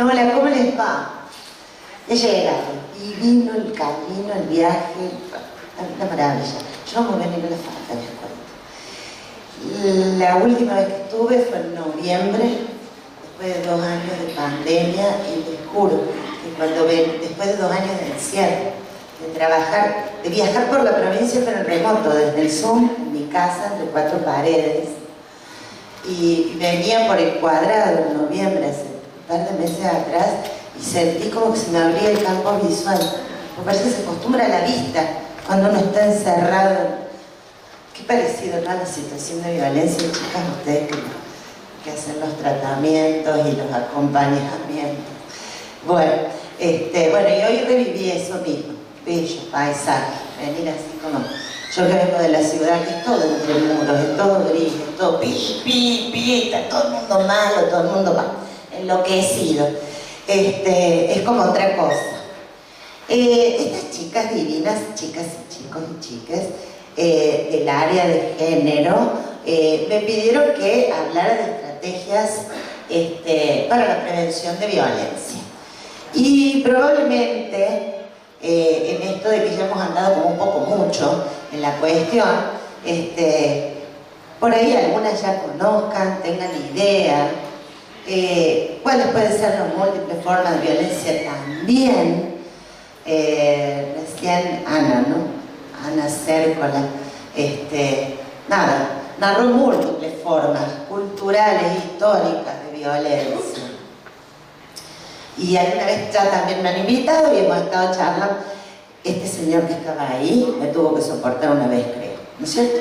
Hola, ¿cómo les va? He llegado y vino el camino, el viaje, una maravilla. Yo no me vengo a la falta, les cuento. La última vez que estuve fue en noviembre, después de 2 años de pandemia, y les juro que después de 2 años de encierro, de viajar por la provincia pero en remoto, desde el Zoom, en mi casa, entre 4 paredes, y venía por el Cuadrado en noviembre, hace un par de meses atrás, y sentí como que se me abría el campo visual. Me parece que se acostumbra a la vista cuando uno está encerrado. Qué parecido, ¿no?, a la situación de violencia, chicas, ustedes que hacen los tratamientos y los acompañamientos. Bueno, y hoy reviví eso mismo, bello paisaje, venir así como... Yo que vengo de la ciudad, que es todo entre muros, es todo gris, es todo está todo el mundo malo, todo el mundo enloquecido. Es como otra cosa. Estas chicas divinas, chicas y chicos y chicas, del área de género, me pidieron que hablara de estrategias para la prevención de violencia. Y probablemente en esto de que ya hemos andado como un poco mucho en la cuestión, por ahí algunas ya conozcan, tengan idea cuáles pueden ser las múltiples formas de violencia también. Recién Ana, ¿no? Ana Cércola, narró múltiples formas culturales, históricas de violencia. Y alguna vez ya también me han invitado y hemos estado charlando. Este señor que estaba ahí me tuvo que soportar una vez, creo, ¿no es cierto?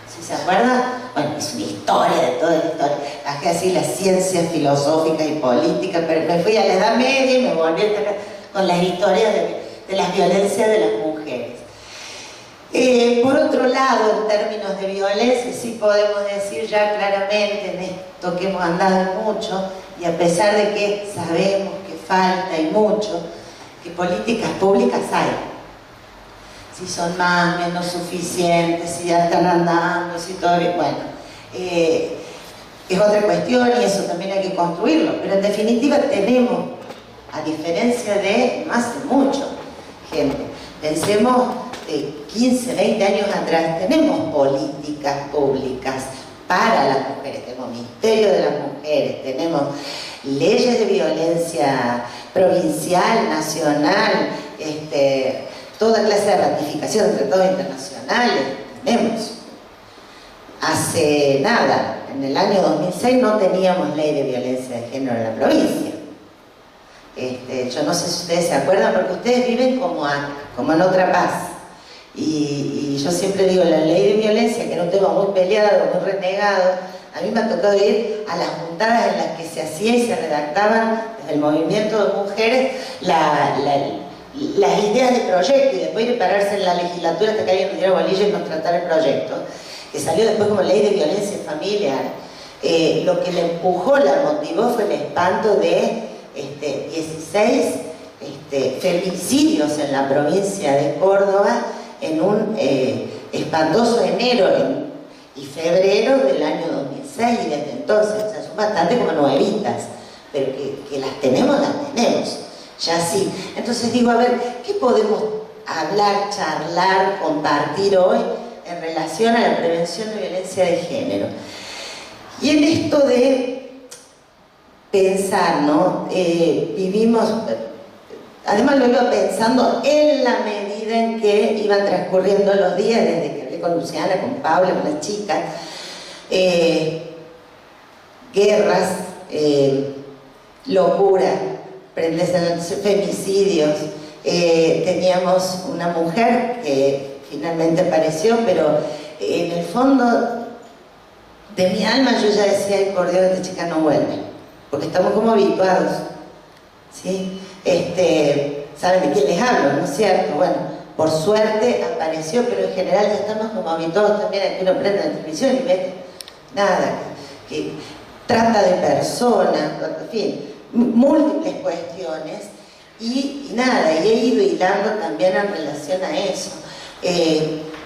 ¿Sí se acuerda? Bueno, es una historia de toda la historia. Bajé así las ciencias filosóficas y políticas, pero me fui a la Edad Media y me volví a estar con las historias de las violencias de las mujeres. Por otro lado, en términos de violencia, sí podemos decir ya claramente en esto que hemos andado mucho, y a pesar de que sabemos que falta y mucho, que políticas públicas hay. Si son más, menos suficientes, si ya están andando, si todavía... Bueno, es otra cuestión y eso también hay que construirlo. Pero en definitiva tenemos, a diferencia de no hace mucho, gente, pensemos de 15, 20 años atrás, tenemos políticas públicas para las mujeres, tenemos Ministerio de las Mujeres, tenemos leyes de violencia provincial, nacional, toda clase de ratificación de tratados internacionales, tenemos. Hace nada, en el año 2006 no teníamos ley de violencia de género en la provincia. Yo no sé si ustedes se acuerdan, porque ustedes viven como en otra paz. Y yo siempre digo, la ley de violencia, que era un tema muy peleado, muy renegado, a mí me ha tocado ir a las juntadas en las que se hacía y se redactaban desde el movimiento de mujeres las ideas de proyecto, y después de pararse en la legislatura hasta que alguien nos diera bolilla y nos tratara el proyecto, que salió después como ley de violencia familiar. Lo que le empujó, la motivó, fue el espanto de 16 femicidios en la provincia de Córdoba en un espantoso enero y febrero del año 2006, y desde entonces, o sea, son bastante como nuevitas, pero que las tenemos, ya sí. Entonces digo, a ver, ¿qué podemos hablar, charlar, compartir hoy en relación a la prevención de violencia de género? Y en esto de pensar, ¿no? Vivimos, además lo iba pensando en la medida en que iban transcurriendo los días, desde que hablé con Luciana, con Paula, con las chicas, guerras, locura, femicidios. Teníamos una mujer que finalmente apareció, pero en el fondo de mi alma yo ya decía, ay, por Dios, esta chica no vuelve, porque estamos como habituados, ¿sí? ¿Saben de quién les hablo, no es cierto? Bueno, por suerte apareció, pero en general ya estamos como habituados también a que uno prende la televisión y ve nada, que trata de personas, en fin, múltiples cuestiones, y nada, y he ido hilando también en relación a eso.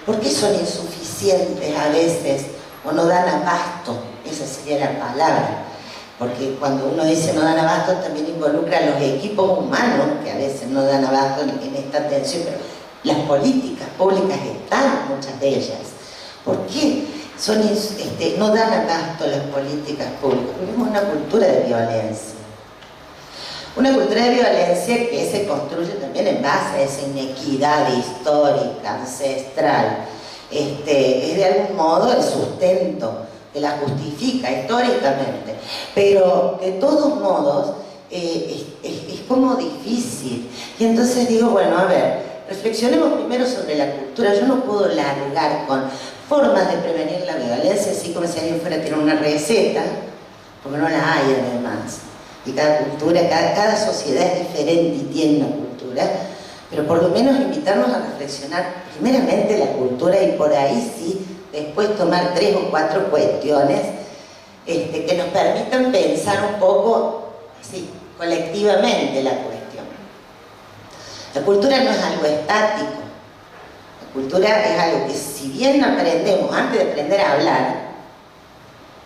¿Por qué son insuficientes a veces, o no dan abasto? Esa sería la palabra. porque cuando uno dice no dan abasto también involucra a los equipos humanos que a veces no dan abasto en esta atención, pero las políticas públicas están, muchas de ellas. ¿Por qué no dan abasto las políticas públicas? Porque es una cultura de violencia. Una cultura de violencia que se construye también en base a esa inequidad histórica, ancestral. Es de algún modo el sustento que la justifica históricamente, pero de todos modos es como difícil. Y entonces digo, bueno, a ver, reflexionemos primero sobre la cultura. Yo no puedo largar con formas de prevenir la violencia, así como si alguien fuera a tener una receta, porque no la hay además. Y cada cultura, cada sociedad es diferente y tiene una cultura, pero por lo menos invitarnos a reflexionar primeramente la cultura y por ahí sí, después tomar 3 o 4 cuestiones que nos permitan pensar un poco así, colectivamente la cuestión. La cultura no es algo estático. La cultura es algo que si bien aprendemos antes de aprender a hablar,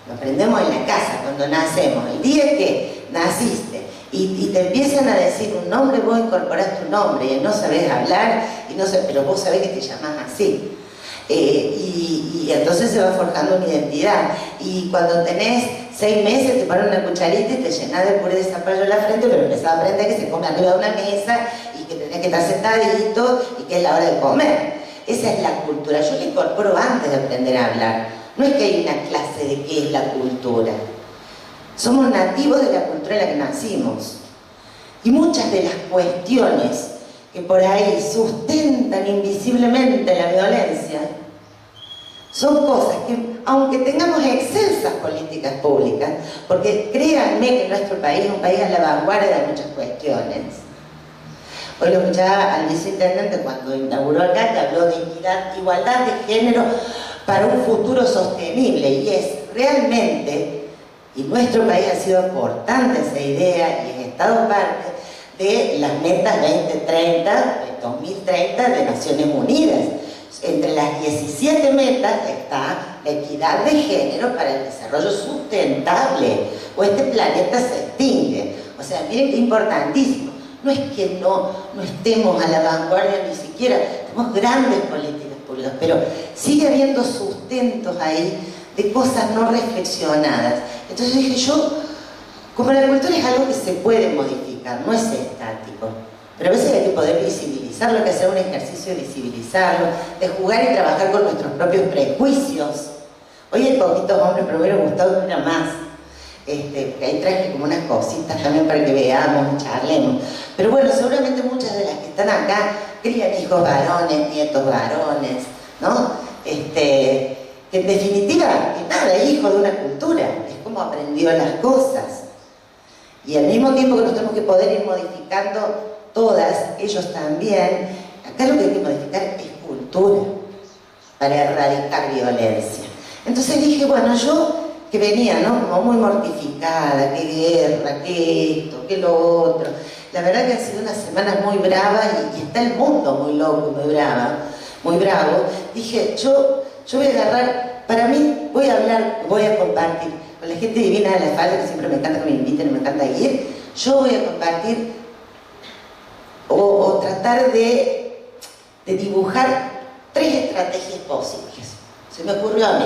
lo aprendemos en la casa, cuando nacemos. El día que naciste y te empiezan a decir un nombre, vos incorporás tu nombre y no sabés hablar, pero vos sabés que te llamás así. Y entonces se va forjando una identidad. Y cuando tenés 6 meses te ponen una cucharita y te llenás de puré de zapallo en la frente, pero empezás a aprender que se come arriba de una mesa y que tenés que estar sentadito y que es la hora de comer. Esa es la cultura. Yo la incorporo antes de aprender a hablar. No es que hay una clase de qué es la cultura. Somos nativos de la cultura en la que nacimos. Y muchas de las cuestiones que por ahí sustentan invisiblemente la violencia son cosas que, aunque tengamos excelsas políticas públicas, porque créanme que nuestro país es un país a la vanguardia de muchas cuestiones. Hoy lo escuchaba al viceintendente cuando inauguró acá, que habló de igualdad de género para un futuro sostenible, y es realmente, y nuestro país ha sido importante esa idea y ha estado parte de las metas 2030 de Naciones Unidas. Entre las 17 metas está la equidad de género para el desarrollo sustentable, o este planeta se extingue. O sea, miren qué importantísimo. No es que no estemos a la vanguardia ni siquiera, tenemos grandes políticas públicas, pero sigue habiendo sustentos ahí de cosas no reflexionadas. Entonces dije yo, como la cultura es algo que se puede modificar, no es estático, pero a veces hay que poder visibilizarlo, hay que hacer un ejercicio de visibilizarlo, de jugar y trabajar con nuestros propios prejuicios. Hoy hay poquitos hombres, pero me hubiera gustado que hubiera más. Que ahí traje como unas cositas también para que veamos, charlemos. Pero bueno, seguramente muchas de las que están acá crían hijos varones, nietos varones, ¿no? Que en definitiva, nada, es hijo de una cultura, es como aprendió las cosas. Y al mismo tiempo que nos tenemos que poder ir modificando todas, ellos también, acá lo que hay que modificar es cultura para erradicar violencia. Entonces dije, bueno, yo que venía, ¿no? Como muy mortificada, qué guerra, qué esto, qué lo otro. La verdad que han sido unas semanas muy bravas y está el mundo muy loco, muy bravo. Dije, yo voy a agarrar, para mí voy a hablar, voy a compartir con la gente divina de la falda, que siempre me encanta que me inviten y me encanta ir. Yo voy a compartir o tratar de dibujar 3 estrategias posibles. Se me ocurrió a mí.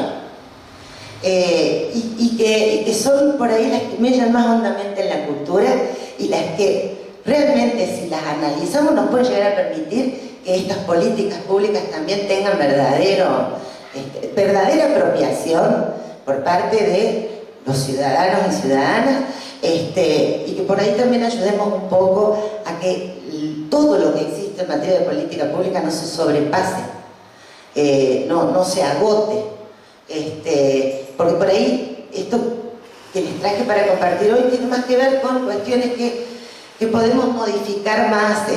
Y que son por ahí las que me llaman más hondamente en la cultura y las que realmente, si las analizamos, nos pueden llegar a permitir que estas políticas públicas también tengan verdadera apropiación por parte de los ciudadanos y ciudadanas, y que por ahí también ayudemos un poco a que todo lo que existe en materia de política pública no se sobrepase, no se agote. Porque por ahí esto que les traje para compartir hoy tiene más que ver con cuestiones que podemos modificar más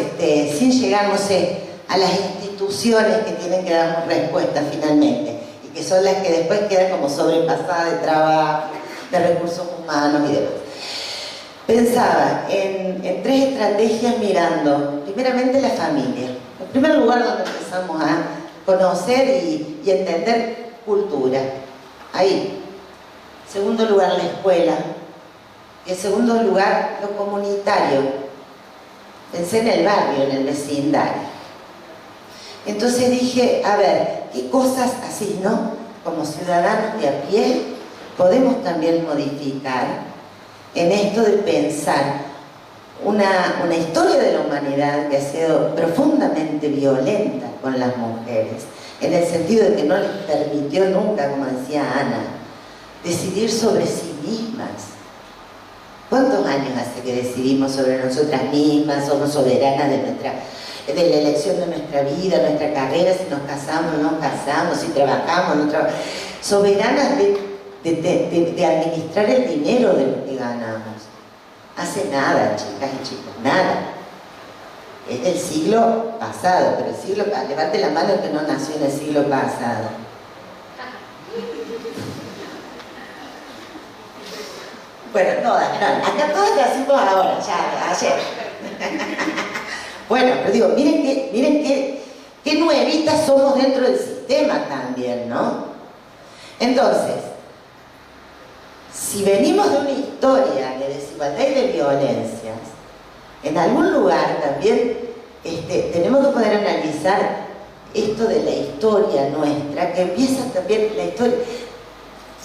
sin llegar, no sé, a las instituciones que tienen que darnos respuesta finalmente y que son las que después quedan como sobrepasadas de trabajo, de recursos humanos y demás. Pensaba en 3 estrategias mirando primeramente la familia. En primer lugar, donde empezamos a conocer y entender cultura, ahí. Segundo lugar, la escuela. Y en segundo lugar, lo comunitario. Pensé en el barrio, en el vecindario. Entonces dije, a ver, ¿qué cosas así, no? Como ciudadanos de a pie, podemos también modificar en esto de pensar una historia de la humanidad que ha sido profundamente violenta con las mujeres, en el sentido de que no les permitió nunca, como decía Ana, decidir sobre sí mismas. ¿Cuántos años hace que decidimos sobre nosotras mismas? Somos soberanas de la elección de nuestra vida, nuestra carrera, si nos casamos o no nos casamos, si trabajamos o no trabajamos. Soberanas de administrar el dinero de lo que ganamos. Hace nada, chicas y chicos, nada. Es del siglo pasado, pero el siglo... Levante la mano el que no nació en el siglo pasado. Bueno, todas, no, acá todas nacimos ahora, ya, ayer. Bueno, pero digo, miren qué nuevitas somos dentro del sistema también, ¿no? Entonces, si venimos de una historia de desigualdad y de violencias, en algún lugar también tenemos que poder analizar esto de la historia nuestra, que empieza también la historia.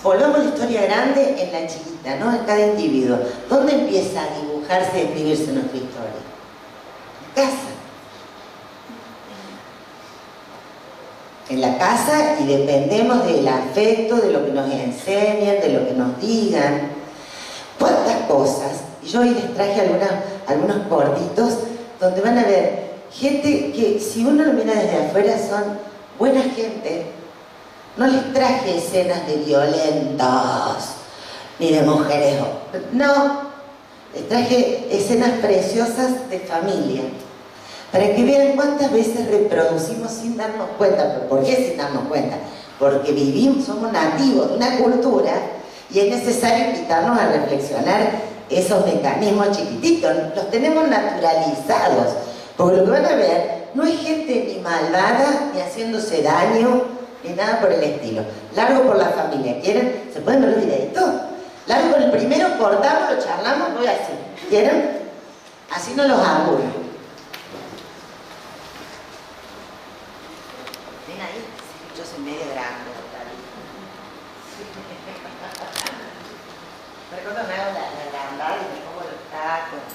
Volvamos a la historia grande en la chiquita, ¿no? En cada individuo. ¿Dónde empieza a dibujarse y a escribirse nuestra historia? En casa. En la casa, y dependemos del afecto, de lo que nos enseñan, de lo que nos digan. ¿Cuántas cosas? Y yo hoy les traje algunos cortitos donde van a ver gente que, si uno lo mira desde afuera, son buena gente. No les traje escenas de violentos, ni de mujeres. No, les traje escenas preciosas de familia. Para que vean cuántas veces reproducimos sin darnos cuenta. ¿Pero por qué sin darnos cuenta? Porque vivimos, somos nativos de una cultura y es necesario invitarnos a reflexionar esos mecanismos chiquititos. Los tenemos naturalizados. Porque lo que van a ver no es gente ni malvada, ni haciéndose daño, ni nada por el estilo. Largo por la familia. ¿Quieren? ¿Se pueden ver los videitos? Largo con el primero, cortamos, lo charlamos, voy así. ¿Quieren? Así no los aburro. ¿Ven ahí? Yo soy medio grande. Recuerdo me hago la grandada y me pongo los tacos.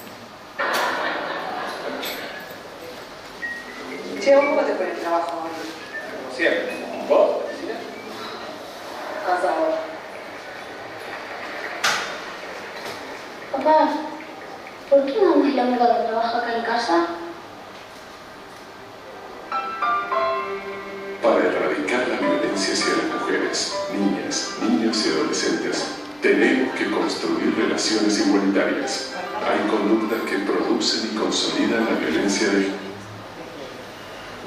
Che, ¿cómo te fue el trabajo hoy? Como siempre. ¿Vos? Casado. Papá, ¿por qué mamá es la única que trabaja acá en casa? Para erradicar la violencia hacia las mujeres, niñas, niños y adolescentes, tenemos que construir relaciones igualitarias. Hay conductas que producen y consolidan la violencia de...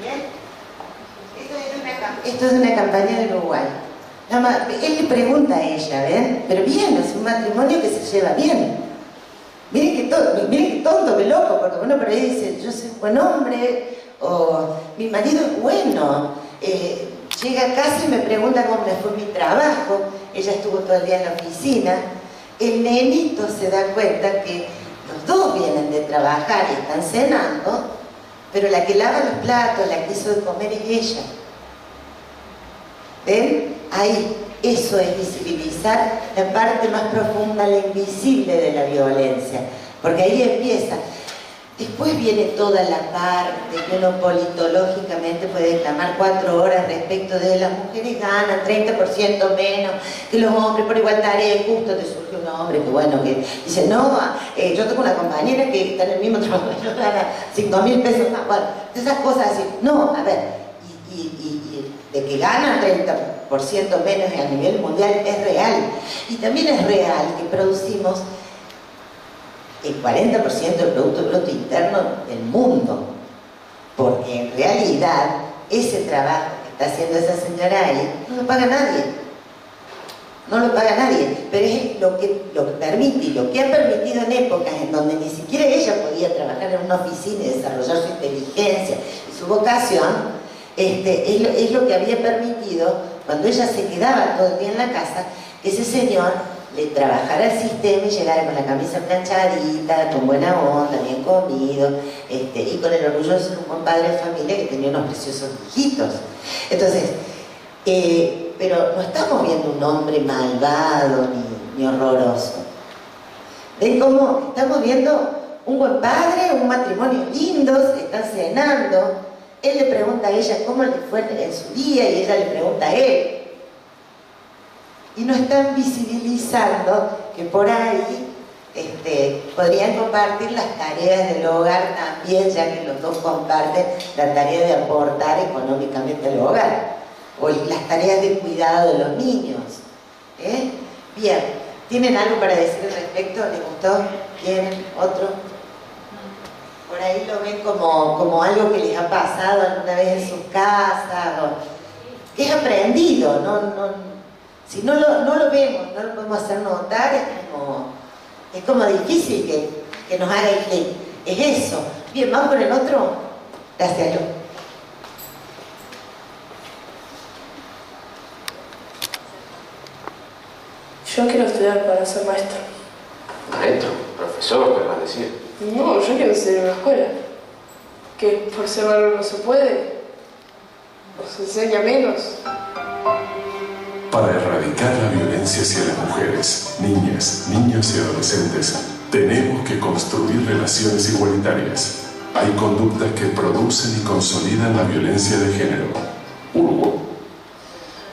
Bien. Esto es una campaña de Uruguay. Él le pregunta a ella, ¿ven? Pero bien, es un matrimonio que se lleva bien. Miren que tonto, que loco, porque uno por ahí dice, yo soy buen hombre, o mi marido es bueno. Llega a casa y me pregunta cómo me fue mi trabajo. Ella estuvo todo el día en la oficina. El nenito se da cuenta que los dos vienen de trabajar y están cenando, pero la que lava los platos, la que hizo de comer es ella. ¿Ven? Ahí, eso es visibilizar la parte más profunda, la invisible de la violencia. Porque ahí empieza. Después viene toda la parte que uno politológicamente puede declamar 4 horas respecto de las mujeres ganan 30% menos que los hombres por igual tarea. Justo te surge un hombre que bueno, que dice, no, yo tengo una compañera que está en el mismo trabajo, yo gana 5.000 pesos más. Bueno, esas cosas así. No, a ver, y de que ganan 30% menos a nivel mundial es real. Y también es real que producimos el 40% del Producto Bruto Interno del mundo, porque en realidad ese trabajo que está haciendo esa señora ahí no lo paga nadie, no lo paga nadie, pero es lo que permite y lo que ha permitido en épocas en donde ni siquiera ella podía trabajar en una oficina y desarrollar su inteligencia y su vocación, es lo que había permitido, cuando ella se quedaba todo el día en la casa, que ese señor trabajar al sistema y llegar con la camisa planchadita, con buena onda, bien comido, y con el orgullo de ser un buen padre de familia que tenía unos preciosos hijitos. Entonces, pero no estamos viendo un hombre malvado ni horroroso. ¿Ven cómo estamos viendo un buen padre, un matrimonio lindo, están cenando? Él le pregunta a ella cómo le fue en su día y ella le pregunta a él. Y no están visibilizando que por ahí podrían compartir las tareas del hogar también, ya que los dos comparten la tarea de aportar económicamente al hogar, o las tareas de cuidado de los niños. Bien, ¿tienen algo para decir al respecto? ¿Les gustó? ¿Tienen otro? Por ahí lo ven como algo que les ha pasado alguna vez en sus casas, o que es aprendido, si no lo vemos, no lo podemos hacer notar, es como difícil que nos haga el clic. Es eso. Bien, vamos con el otro. Gracias, Lu. Yo quiero estudiar para ser maestro. Maestro, profesor, ¿qué vas a decir? No, yo quiero estudiar en una escuela. Que por ser varón no se puede. O se enseña menos. Para erradicar la violencia hacia las mujeres, niñas, niños y adolescentes, tenemos que construir relaciones igualitarias. Hay conductas que producen y consolidan la violencia de género.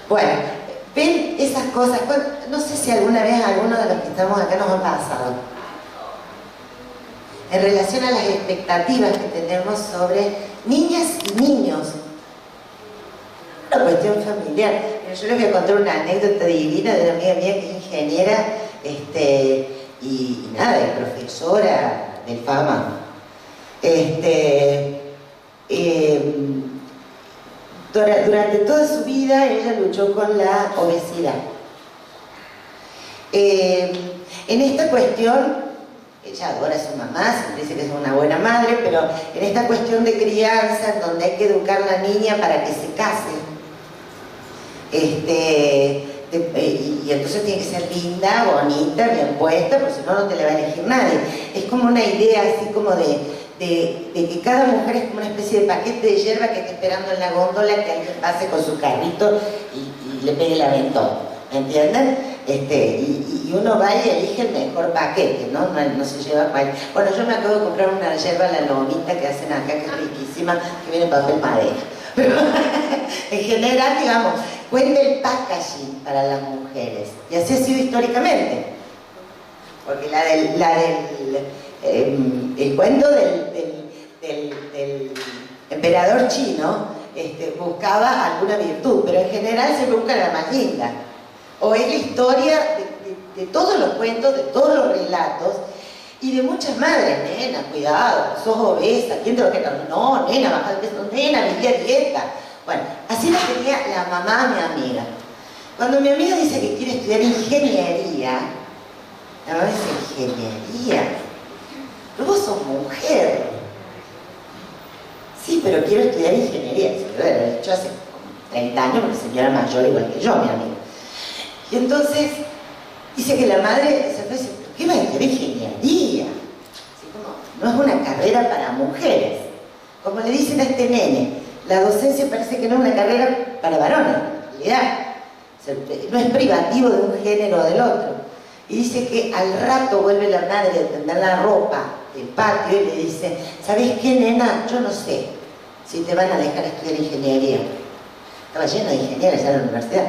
Bueno, ven esas cosas. No sé si alguna vez a alguno de los que estamos acá nos ha pasado. En relación a las expectativas que tenemos sobre niñas y niños. Una cuestión familiar. Yo les voy a contar una anécdota divina de una amiga mía que es ingeniera y nada, es profesora del FAMA. Durante toda su vida ella luchó con la obesidad. En esta cuestión, ella adora a su mamá, siempre dice que es una buena madre, pero en esta cuestión de crianza, donde hay que educar a la niña para que se case, y entonces tiene que ser linda, bonita, bien puesta, porque si no, no te la va a elegir nadie. Es como una idea así como de que cada mujer es como una especie de paquete de hierba que está esperando en la góndola que alguien pase con su carrito y le pegue el aventón, ¿me entienden? Y uno va y elige el mejor paquete, ¿no? No se lleva cual. Bueno, yo me acabo de comprar una yerba, la lomita que hacen acá, que es riquísima, que viene en papel madera. Pero en general, digamos, cuenta el packaging para las mujeres. Y así ha sido históricamente. Porque el cuento del emperador chino buscaba alguna virtud, pero en general siempre busca la más linda. O es la historia de todos los cuentos, de todos los relatos, y de muchas madres. Nena, cuidado, sos obesa, ¿quién te lo queda? No, nena, baja de peso, nena, vivía dieta. Bueno, así la tenía la mamá de mi amiga. Cuando mi amiga dice que quiere estudiar ingeniería, la mamá dice, ¿ingeniería? Pero vos sos mujer. Sí, pero quiero estudiar ingeniería. Se lo había dicho hace 30 años, porque señora mayor igual que yo, mi amiga. Y entonces, dice que la madre se fue y dice, ¿qué va a estudiar ingeniería? Así como, no es una carrera para mujeres. Como le dicen a este nene, la docencia parece que no es una carrera para varones, en realidad. No es privativo de un género o del otro. Y dice que al rato vuelve la madre a tender la ropa del patio y le dice, ¿sabes qué, nena? Yo no sé si te van a dejar estudiar ingeniería. Estaba lleno de ingenieros ya en la universidad.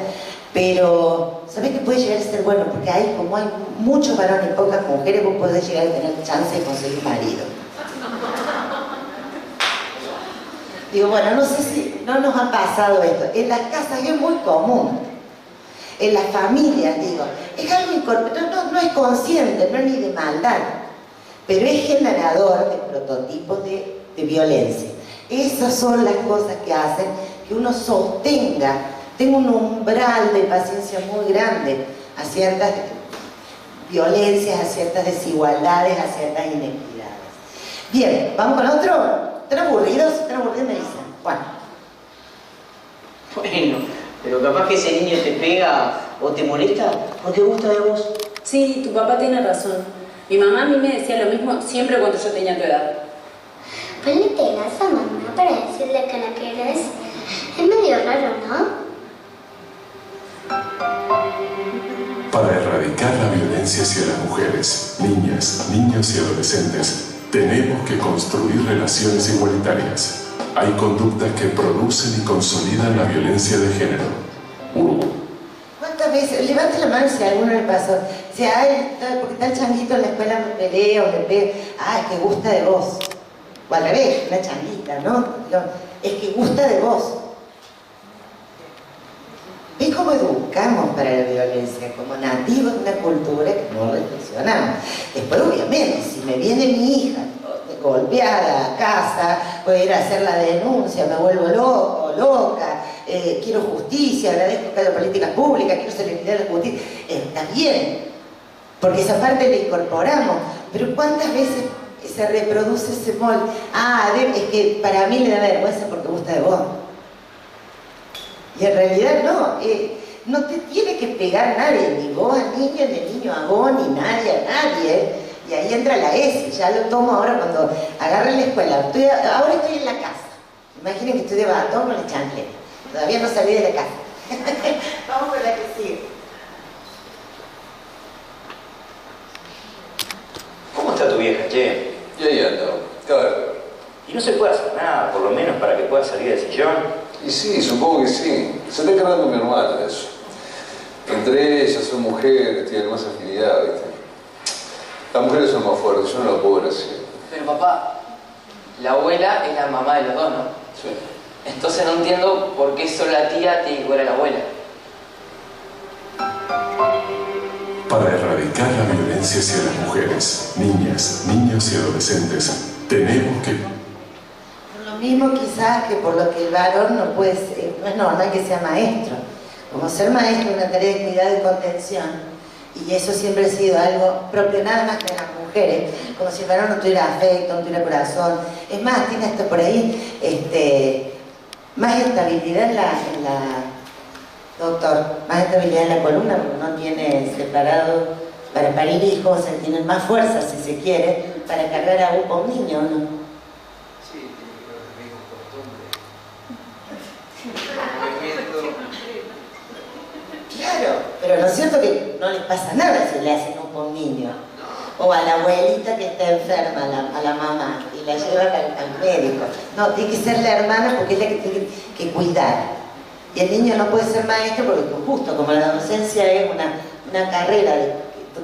Pero, ¿sabes qué puede llegar a ser bueno? Porque como hay muchos varones y pocas mujeres, vos podés llegar a tener chance de conseguir marido. Digo, bueno, no sé si no nos ha pasado esto. En las casas es muy común. En las familias, digo. Es algo incorporado, no es consciente, no es ni de maldad. Pero es generador de prototipos de violencia. Esas son las cosas que hacen que uno sostenga, tenga un umbral de paciencia muy grande a ciertas violencias, a ciertas desigualdades, a ciertas inequidades. Bien, ¿vamos con otro? ¿Están aburridos? ¿Están aburridos? Me dicen. Bueno. Bueno, pero capaz que ese niño te pega o te molesta porque gusta de vos. Sí, tu papá tiene razón. Mi mamá a mí me decía lo mismo siempre cuando yo tenía tu edad. Pues le pegas a mamá para decirle que la querés. Es medio raro, ¿no? Para erradicar la violencia hacia las mujeres, niñas, niños y adolescentes, tenemos que construir relaciones igualitarias. Hay conductas que producen y consolidan la violencia de género. ¿Cuántas veces? Levante la mano si a alguno le pasó. Si ay, porque está el changuito en la escuela me pelea o le pega. Ah, es que gusta de vos. O al revés, una changuita, ¿no? Es que gusta de vos. ¿Ves cómo educamos para la violencia? Como nativos de una cultura que no reflexionamos. Después, obviamente, si me viene mi hija golpeada a casa, voy a ir a hacer la denuncia, me vuelvo loco, loca, quiero justicia, agradezco que haya políticas públicas, quiero celeridad de la justicia. Está bien, porque esa parte la incorporamos, pero ¿cuántas veces se reproduce ese molde? Ah, es que para mí le da vergüenza porque gusta de vos. Y en realidad no, no te tiene que pegar nadie, ni vos al niño, ni el niño a vos, ni nadie a nadie. Y ahí entra la ESI, ya lo tomo ahora cuando agarro en la escuela. Ahora estoy en la casa. Imaginen que estoy de batón con la chancleta. Todavía no salí de la casa. Vamos con la que sigue. ¿Cómo está tu vieja, che? Y ahí anda, cada vez peor. ¿Y no se puede hacer nada, por lo menos, para que pueda salir del sillón? Y sí, supongo que sí. Se está encargando mi hermana de eso. Entre ellas son mujeres, tienen más afinidad, ¿viste? Las mujeres son más fuertes, yo no lo puedo decir. Pero papá, la abuela es la mamá de los dos, ¿no? Sí. Entonces no entiendo por qué solo la tía tiene que cuidar a la abuela. Para erradicar la violencia hacia las mujeres, niñas, niños y adolescentes, tenemos que... Por lo mismo quizás que por lo que el varón no puede ser, no es normal que sea maestro. Como ser maestro es una tarea de cuidado y contención. Y eso siempre ha sido algo propio nada más que de las mujeres, como si el varón no tuviera afecto, no tuviera corazón. Es más, tiene hasta por ahí más estabilidad en la doctor, más estabilidad en la columna, porque no tiene separado para parir hijos, o sea, tienen más fuerza, si se quiere, para cargar a un niño, ¿no? Sí, tiene que ver también con costumbre. Claro, pero ¿no es cierto que no les pasa nada si le hacen un niño? O a la abuelita que está enferma, a la mamá, y la lleva al médico. No, tiene que ser la hermana porque es la que tiene que cuidar. Y el niño no puede ser maestro porque justo como la docencia es una carrera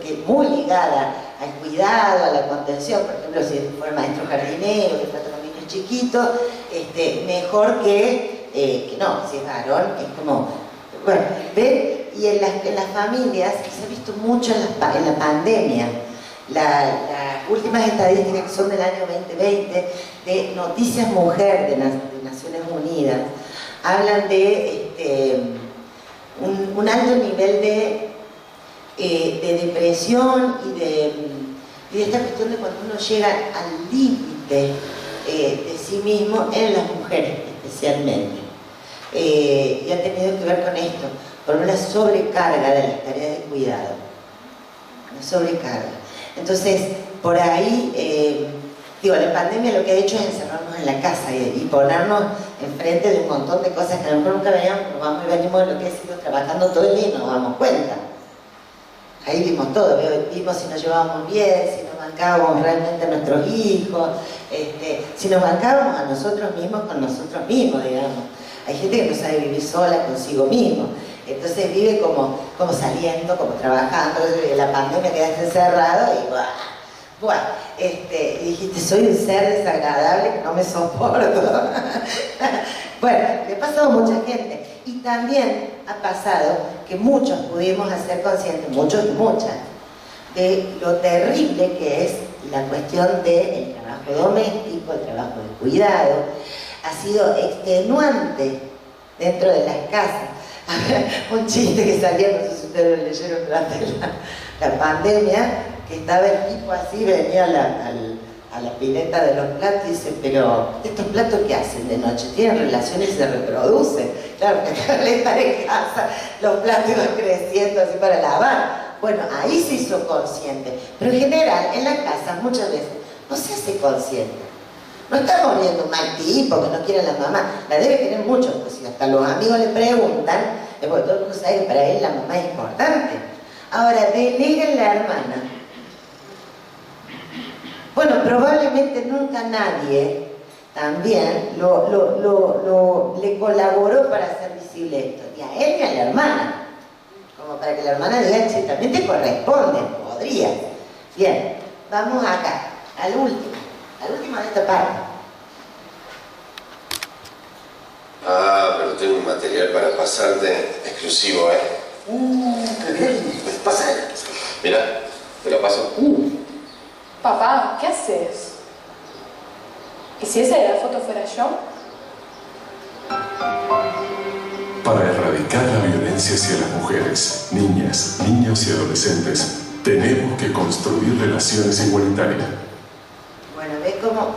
que muy ligada al cuidado, a la contención, por ejemplo, si fuera maestro jardinero, que trata con niños chiquitos, mejor que no, si es varón, es como... Bueno, ¿ven? Y en las familias, se ha visto mucho en la pandemia, las últimas estadísticas que son del año 2020 de Noticias Mujer de Naciones Unidas, hablan de un alto nivel de depresión y de esta cuestión de cuando uno llega al límite de sí mismo en las mujeres especialmente. Y ha tenido que ver con esto, por una sobrecarga de las tareas de cuidado, una sobrecarga. Entonces, por ahí, la pandemia lo que ha hecho es encerrarnos en la casa y ponernos enfrente de un montón de cosas que a lo mejor nunca veíamos, pero vamos y venimos de lo que he sido trabajando todo el día y nos damos cuenta. Ahí vimos todo, vimos si nos llevábamos bien, si nos bancábamos realmente a nuestros hijos, si nos bancábamos a nosotros mismos con nosotros mismos, digamos. Hay gente que no sabe vivir sola consigo mismo, entonces vive como saliendo, como trabajando. La pandemia quedaste encerrado y y dijiste, soy un ser desagradable que no me soporto. Bueno, le ha pasado a mucha gente. Y también ha pasado que muchos pudimos hacer conscientes, muchos y muchas, de lo terrible que es la cuestión del trabajo doméstico, el trabajo de cuidado. Ha sido extenuante dentro de las casas. Un chiste que salía, no sé si ustedes lo leyeron durante la pandemia, que estaba el tipo así, venía a la pileta de los platos y dice, pero ¿estos platos qué hacen de noche? Tienen relaciones y se reproducen. Claro, porque al estar en casa los platos iban creciendo así para lavar. bueno, ahí se hizo consciente, pero en general, en la casa, muchas veces, no se hace consciente. No estamos viendo un mal tipo que no quiere a la mamá, la debe querer mucho, porque si hasta los amigos le preguntan, es porque todo el mundo sabe que para él la mamá es importante. Ahora, deneguen la hermana. Bueno, probablemente nunca nadie también le colaboró para hacer visible esto, ni a él ni a la hermana, como para que la hermana diga, sí, también te corresponde, podría. Bien, vamos acá, al último de esta parte. Ah, pero tengo un material para pasarte exclusivo, Pasa. Mira, te lo paso. Papá, ¿qué haces? ¿Y si esa de la foto fuera yo? Para erradicar la violencia hacia las mujeres, niñas, niños y adolescentes, tenemos que construir relaciones igualitarias. Bueno, ¿ves cómo?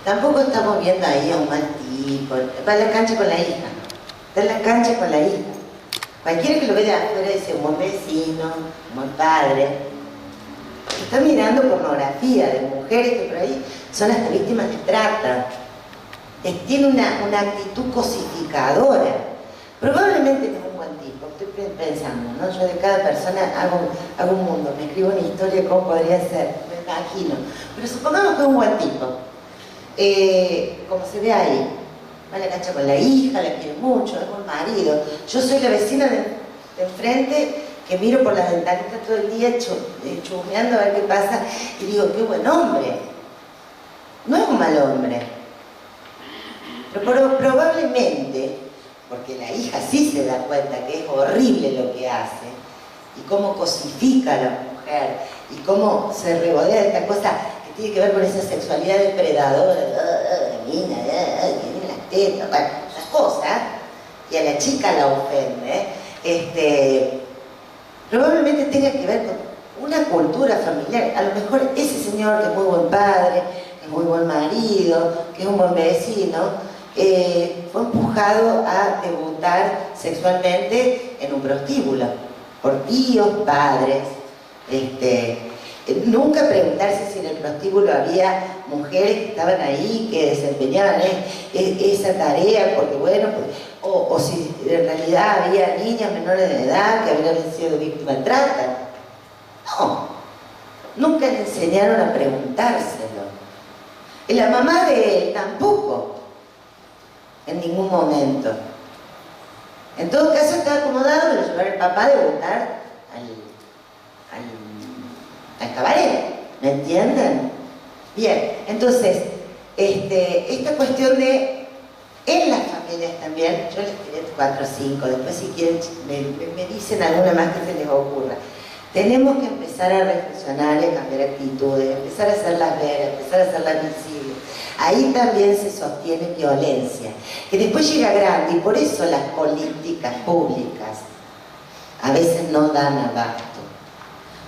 Tampoco estamos viendo ahí a un mal tipo. Va a la cancha con la hija. Está en la cancha con la hija. Cualquiera que lo vea de afuera dice un buen vecino, un buen padre. Está mirando pornografía de mujeres que por ahí son hasta víctimas de trata. Tiene una actitud cosificadora. Probablemente no es un buen tipo, estoy pensando, ¿no? Yo de cada persona hago un mundo, me escribo una historia de cómo podría ser, me imagino. Pero supongamos que es un buen tipo. Como se ve ahí, va a la cancha con la hija, la quiere mucho, es buen marido. Yo soy la vecina de enfrente que miro por la ventanita todo el día chusmeando a ver qué pasa y digo, qué buen hombre. No es un mal hombre. Pero probablemente, porque la hija sí se da cuenta que es horrible lo que hace y cómo cosifica a la mujer y cómo se regodea de esta cosa que tiene que ver con esa sexualidad depredadora, la mina, que tiene las tetas, bueno, esas cosas, y a la chica la ofende, probablemente tenga que ver con una cultura familiar. A lo mejor ese señor que es muy buen padre, que es muy buen marido, que es un buen vecino, fue empujado a debutar sexualmente en un prostíbulo por tíos, padres. Nunca preguntarse si en el prostíbulo había mujeres que estaban ahí, que desempeñaban esa tarea, porque bueno, o si en realidad había niñas menores de edad que habían sido víctimas de trata. No, nunca le enseñaron a preguntárselo. Y la mamá de él tampoco, en ningún momento. En todo caso está acomodado de llevar el papá a debutar al cabaret, ¿me entienden? Bien, entonces, esta cuestión de, en las familias también, yo les tiré 4 o 5, después si quieren me dicen alguna más que se les ocurra. Tenemos que empezar a reflexionar y a cambiar actitudes, empezar a hacerlas ver, empezar a hacerlas visibles. Ahí también se sostiene violencia, que después llega grande y por eso las políticas públicas a veces no dan abasto,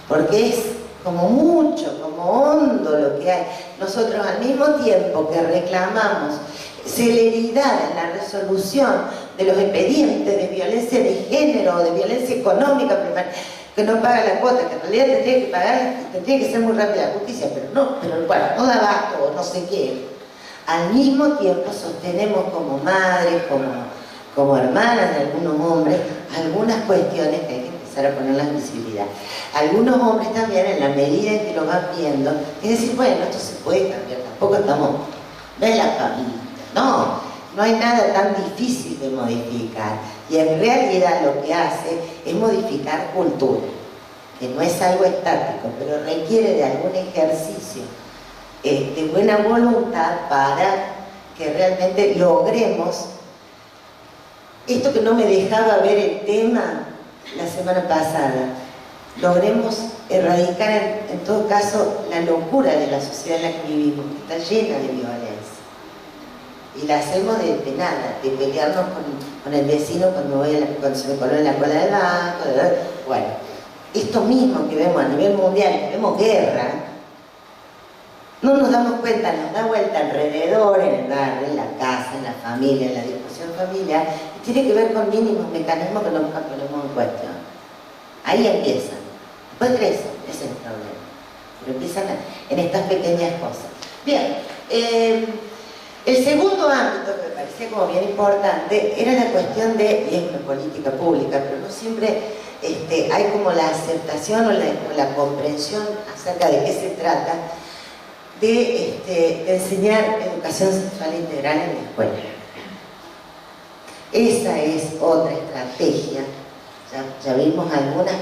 porque es como mucho, como hondo lo que hay. Nosotros al mismo tiempo que reclamamos celeridad en la resolución de los expedientes de violencia de género o de violencia económica, que no paga la cuota, que en realidad tendría que pagar, tendría que ser muy rápida la justicia, pero bueno, no da abasto o no sé qué. Al mismo tiempo sostenemos como madres, como hermanas de algunos hombres, algunas cuestiones que hay que empezar a ponerlas en visibilidad. Algunos hombres también, en la medida en que lo van viendo, es decir, bueno, esto se puede cambiar, tampoco estamos, no es la familia, no hay nada tan difícil de modificar. Y en realidad lo que hace es modificar cultura, que no es algo estático, pero requiere de algún ejercicio de buena voluntad para que realmente logremos esto que no me dejaba ver el tema la semana pasada, logremos erradicar en todo caso la locura de la sociedad en la que vivimos, que está llena de violencia. Y la hacemos de nada, de pelearnos con el vecino cuando se me coló en la cola del banco, bueno, esto mismo que vemos a nivel mundial, que vemos guerra, no nos damos cuenta, nos da vuelta alrededor, en el barrio, en la casa, en la familia, en la discusión familiar, y tiene que ver con mínimos mecanismos que no ponemos en cuestión. Ahí empiezan. Después crecen, ese es el problema. Pero empiezan en estas pequeñas cosas. Bien, el segundo ámbito que me parecía como bien importante era la cuestión de, y es una política pública, pero no siempre hay como la aceptación o la comprensión acerca de qué se trata de enseñar educación sexual integral en la escuela. Esa es otra estrategia. Ya vimos algunas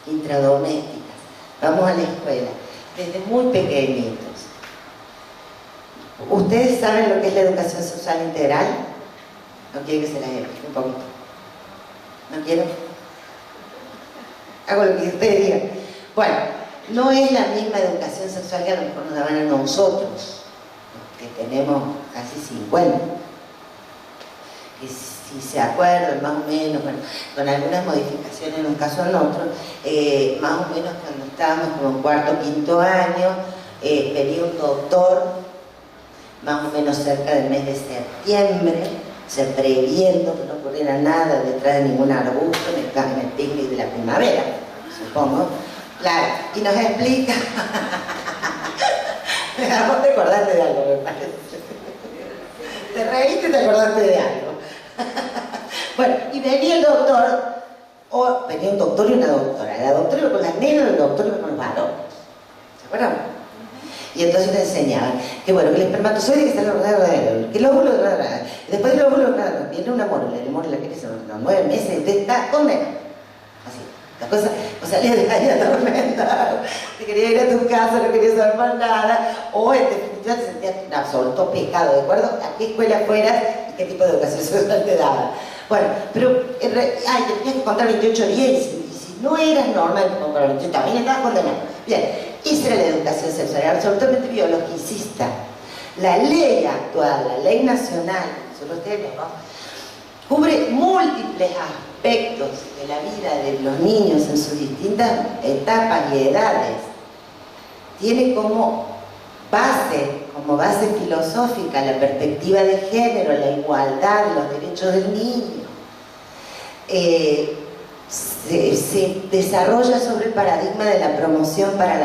intradomésticas. Vamos a la escuela, desde muy pequeñitos. ¿Ustedes saben lo que es la educación sexual integral? ¿No quieren que se las explique un poquito? ¿No quieren? Hago lo que ustedes digan. Bueno, no es la misma educación sexual que a lo mejor nos daban a nosotros, que tenemos casi 50. Que si se acuerdan, más o menos, bueno, con algunas modificaciones en un caso o en otro, más o menos cuando estábamos como en cuarto o quinto año, venía un doctor, más o menos cerca del mes de septiembre, previendo que no ocurriera nada detrás de ningún arbusto en el picnic de la primavera, supongo. Claro, y nos explica. Vos te acordaste de algo, me parece. Te reíste y te acordaste de algo. Bueno, y venía el doctor, o venía un doctor y una doctora. La doctora iba con las nenas, el doctor iba con los varones. ¿Se acuerdan? Y entonces te enseñaban que bueno, que el espermatozoide que está que el óvulo, después del óvulo viene una mórula, el mórula que se los 9 meses, usted está condenado. Así, la cosa, o salías de ahí atormentada, te quería ir a tu casa, no querías saber más nada, o en definitiva te sentías un absoluto pecado, ¿de acuerdo? A qué escuela fueras y qué tipo de educación sexual te daba. Bueno, pero te tenías que contar 28 días y si no eras normal, contar 28, también estabas condenado. Bien. Esa era la educación sexual, era absolutamente biologicista. La ley actual, la ley nacional, nosotros tenemos, cubre múltiples aspectos de la vida de los niños en sus distintas etapas y edades. Tiene como base filosófica la perspectiva de género, la igualdad, los derechos del niño. Se desarrolla sobre el paradigma de la promoción para la